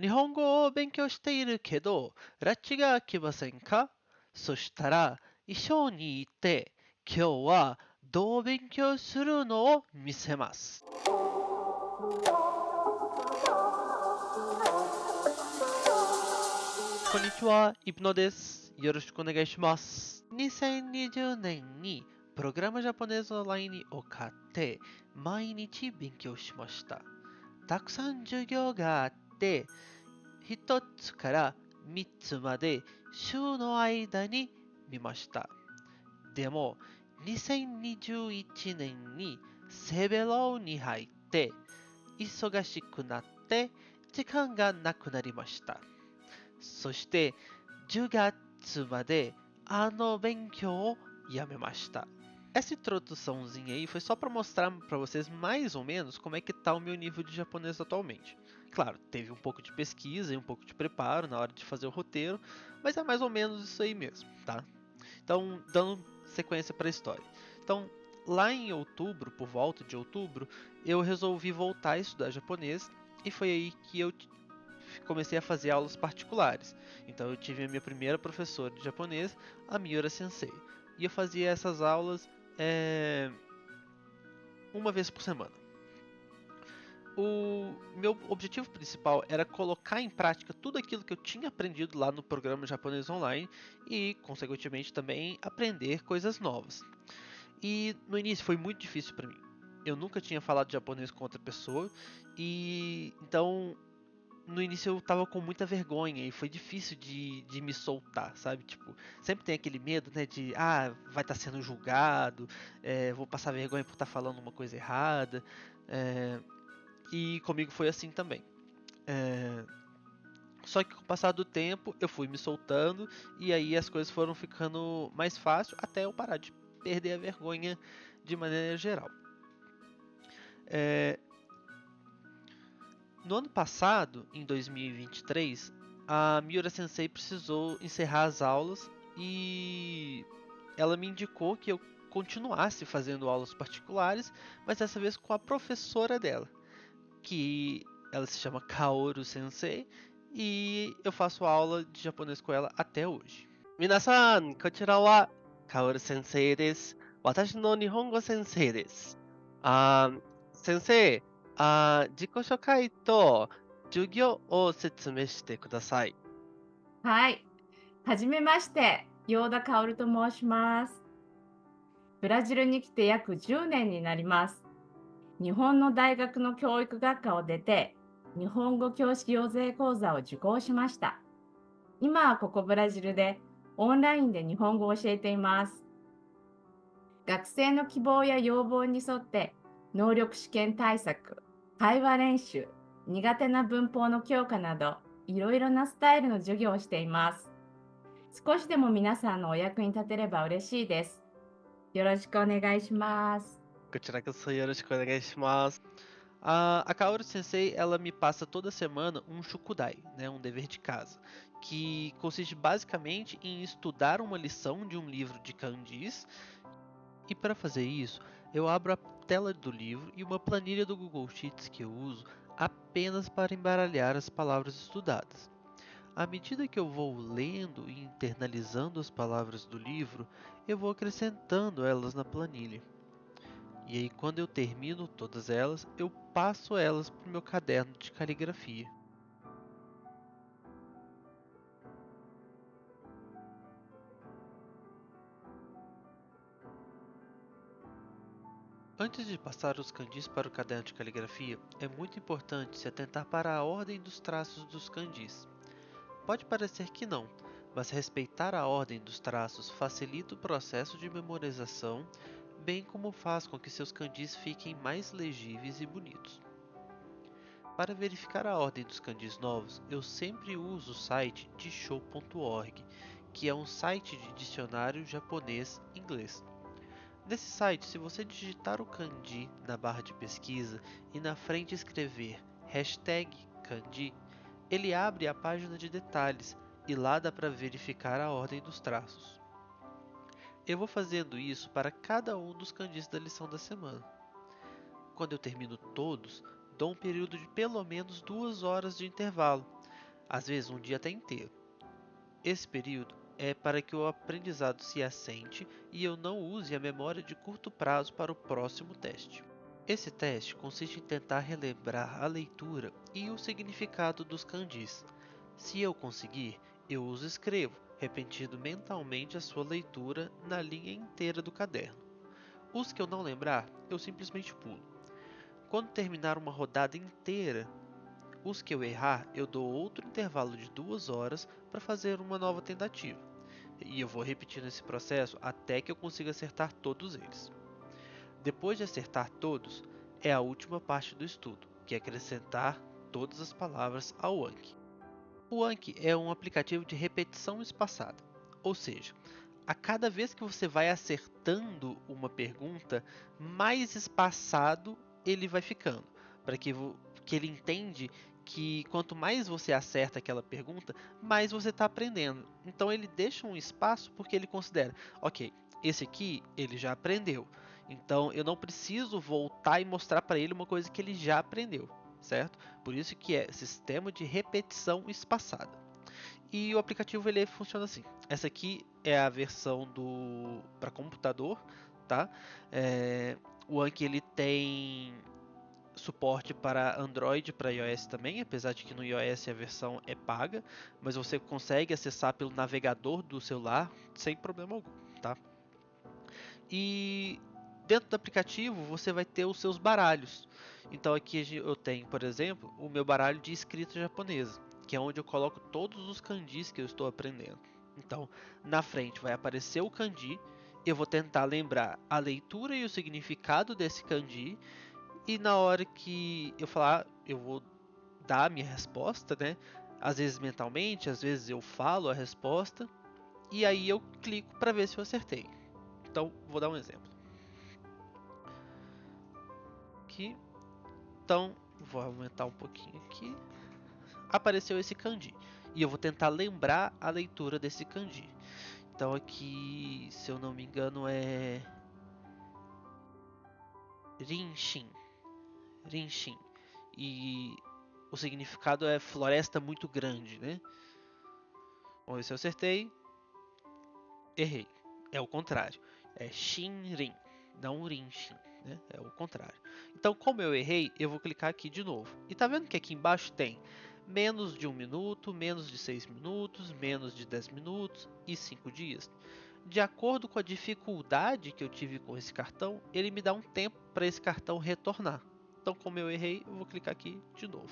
日本語を勉強しているけど、拉致が来ませんか？そしたら、一緒に行って、今日はどう勉強するのを見せます。こんにちは、イプノです。よろしくお願いします。2020年にプログラムジャポネーズオンラインを買って、毎日勉強しました。たくさん授業があって、1つから3つまで週の間に見ました。でも、2021年にセベロに入って、忙しくなって時間がなくなりました。そして10月まであの勉強をやめました。Essa introduçãozinha aí foi só para mostrar para vocês mais ou menos como é que está o meu nível de japonês atualmente. Claro, teve um pouco de pesquisa e um pouco de preparo na hora de fazer o roteiro, mas é mais ou menos isso aí mesmo, tá? Então, dando sequência para a história. Então, lá em outubro, por volta de outubro, eu resolvi voltar a estudar japonês e foi aí que eu comecei a fazer aulas particulares. Então, eu tive a minha primeira professora de japonês, a Miura Sensei. E eu fazia essas aulas uma vez por semana. O meu objetivo principal era colocar em prática tudo aquilo que eu tinha aprendido lá no programa japonês online e, consequentemente, também aprender coisas novas. E no início foi muito difícil para mim. Eu nunca tinha falado japonês com outra pessoa e então no início eu tava com muita vergonha e foi difícil de me soltar, sabe? Tipo, sempre tem aquele medo, né? De, vai estar sendo julgado, vou passar vergonha por estar falando uma coisa errada. É, e comigo foi assim também. É, só que com o passar do tempo eu fui me soltando e aí as coisas foram ficando mais fácil até eu parar de perder a vergonha de maneira geral. É, no ano passado, em 2023, a Miura Sensei precisou encerrar as aulas e ela me indicou que eu continuasse fazendo aulas particulares, mas dessa vez com a professora dela, que ela se chama Kaoru Sensei, e eu faço aula de japonês com ela até hoje. Minasan, konnichiwa wa Kaoru Sensei desu. Watashi no Nihongo Sensei desu. Sensei, 自己紹介と授業を説明してください。はい。はじめまして、陽田薫と申します。ブラジルに来て約10年になります。日本の大学の教育学科を出て、日本語教師養成講座を受講しました。今はここブラジルでオンラインで日本語を教えています。学生の希望や要望に沿って能力試験対策、会話練習、苦手な文法の強化などいろいろなスタイルの授業をしています。少しでも皆さんのお役に立てれば嬉しいです。よろしくお願いします。こちらこそよろしくお願いします。A Kaoru Sensei, ela me passa toda semana um shukudai, né, um dever de casa, que consiste basicamente em estudar uma lição de um livro de kanjis. E para fazer isso, eu abro a tela do livro e uma planilha do Google Sheets que eu uso apenas para embaralhar as palavras estudadas. À medida que eu vou lendo e internalizando as palavras do livro, eu vou acrescentando elas na planilha. E aí, quando eu termino todas elas, eu passo elas para o meu caderno de caligrafia. Antes de passar os kanjis para o caderno de caligrafia, é muito importante se atentar para a ordem dos traços dos kanjis. Pode parecer que não, mas respeitar a ordem dos traços facilita o processo de memorização, bem como faz com que seus kanjis fiquem mais legíveis e bonitos. Para verificar a ordem dos kanjis novos, eu sempre uso o site dishou.org, que é um site de dicionário japonês-inglês. Nesse site, se você digitar o kanji na barra de pesquisa e na frente escrever #kanji, ele abre a página de detalhes e lá dá para verificar a ordem dos traços. Eu vou fazendo isso para cada um dos kanjis da lição da semana. Quando eu termino todos, dou um período de pelo menos 2 horas de intervalo, às vezes um dia até inteiro. Esse período é para que o aprendizado se assente e eu não use a memória de curto prazo para o próximo teste. Esse teste consiste em tentar relembrar a leitura e o significado dos kanjis. Se eu conseguir, eu os escrevo, repetindo mentalmente a sua leitura na linha inteira do caderno. Os que eu não lembrar, eu simplesmente pulo. Quando terminar uma rodada inteira, os que eu errar, eu dou outro intervalo de 2 horas para fazer uma nova tentativa. E eu vou repetindo esse processo até que eu consiga acertar todos eles. Depois de acertar todos, é a última parte do estudo, que é acrescentar todas as palavras ao Anki. O Anki é um aplicativo de repetição espaçada, ou seja, a cada vez que você vai acertando uma pergunta, mais espaçado ele vai ficando, para que ele entende que quanto mais você acerta aquela pergunta, mais você está aprendendo. Então ele deixa um espaço porque ele considera, ok, esse aqui ele já aprendeu, então eu não preciso voltar e mostrar para ele uma coisa que ele já aprendeu, certo? Por isso que é sistema de repetição espaçada. E o aplicativo ele funciona assim. Essa aqui é a versão do para computador, tá? O Anki ele tem suporte para Android e para iOS também, apesar de que no iOS a versão é paga, mas você consegue acessar pelo navegador do celular sem problema algum, tá? E dentro do aplicativo você vai ter os seus baralhos. Então aqui eu tenho, por exemplo, o meu baralho de escrita japonesa, que é onde eu coloco todos os kanjis que eu estou aprendendo. Então, na frente vai aparecer o kanji, eu vou tentar lembrar a leitura e o significado desse kanji, e na hora que eu falar, eu vou dar a minha resposta, né? Às vezes mentalmente, às vezes eu falo a resposta, e aí eu clico para ver se eu acertei. Então, vou dar um exemplo. Aqui. Então, vou aumentar um pouquinho aqui. Apareceu esse kanji. E eu vou tentar lembrar a leitura desse kanji. Então aqui, se eu não me engano, é Rinshin. Rinshin. E o significado é floresta muito grande, né? Vamos ver se eu acertei. Errei. É o contrário. É Shinrin, não Rinshin, né? É o contrário. Então, como eu errei, eu vou clicar aqui de novo. E tá vendo que aqui embaixo tem menos de 1 minuto, menos de 6 minutos, menos de 10 minutos e 5 dias. De acordo com a dificuldade que eu tive com esse cartão, ele me dá um tempo para esse cartão retornar. Então, como eu errei, eu vou clicar aqui de novo.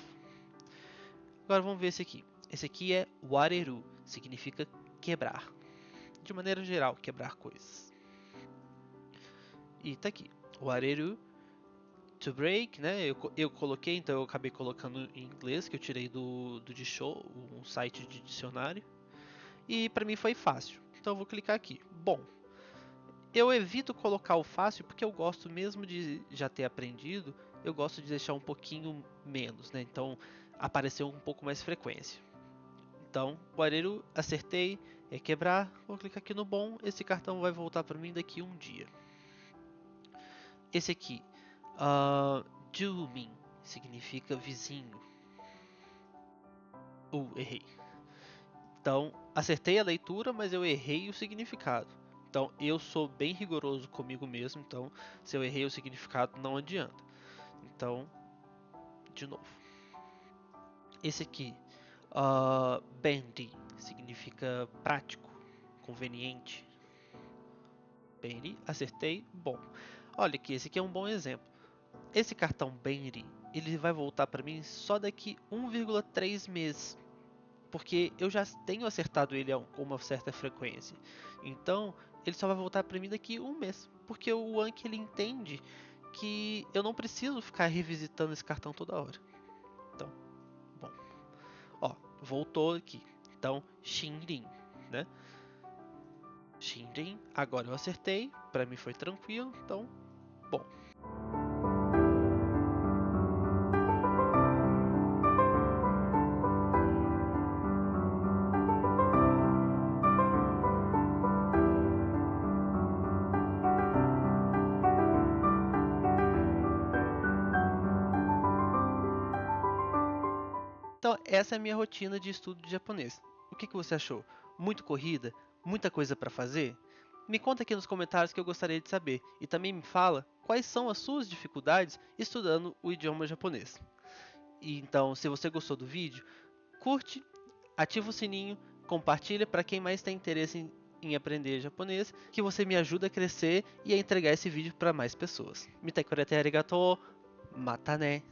Agora vamos ver esse aqui. Esse aqui é wareru, significa quebrar. De maneira geral, quebrar coisas. E tá aqui, wareru, to break, né? Eu coloquei, então eu acabei colocando em inglês, que eu tirei do Dictionary, um site de dicionário. E para mim foi fácil. Então eu vou clicar aqui. Bom, eu evito colocar o fácil porque eu gosto mesmo de já ter aprendido, eu gosto de deixar um pouquinho menos, né? Então apareceu um pouco mais frequência. Então, o Areru, acertei, é quebrar, vou clicar aqui no bom, esse cartão vai voltar para mim daqui um dia. Esse aqui, Jumin, significa vizinho. Errei. Então, acertei a leitura, mas eu errei o significado. Então, eu sou bem rigoroso comigo mesmo, então, se eu errei o significado, não adianta. Então, de novo. Esse aqui, bendy, significa prático, conveniente. Bendy, acertei, bom. Olha aqui, esse aqui é um bom exemplo. Esse cartão Bendy, ele vai voltar para mim só daqui 1,3 meses. Porque eu já tenho acertado ele com uma certa frequência. Então, ele só vai voltar para mim daqui um mês. Porque o Anki ele entende que eu não preciso ficar revisitando esse cartão toda hora. Então, bom. Ó, voltou aqui. Então, Shinrin, né? Shinrin, agora eu acertei. Para mim foi tranquilo. Então, bom. Então, essa é a minha rotina de estudo de japonês. O que você achou? Muito corrida? Muita coisa para fazer? Me conta aqui nos comentários que eu gostaria de saber. E também me fala quais são as suas dificuldades estudando o idioma japonês. E então, se você gostou do vídeo, curte, ativa o sininho, compartilha para quem mais tem interesse em aprender japonês, que você me ajuda a crescer e a entregar esse vídeo para mais pessoas. Mitakorete arigatou, mata né!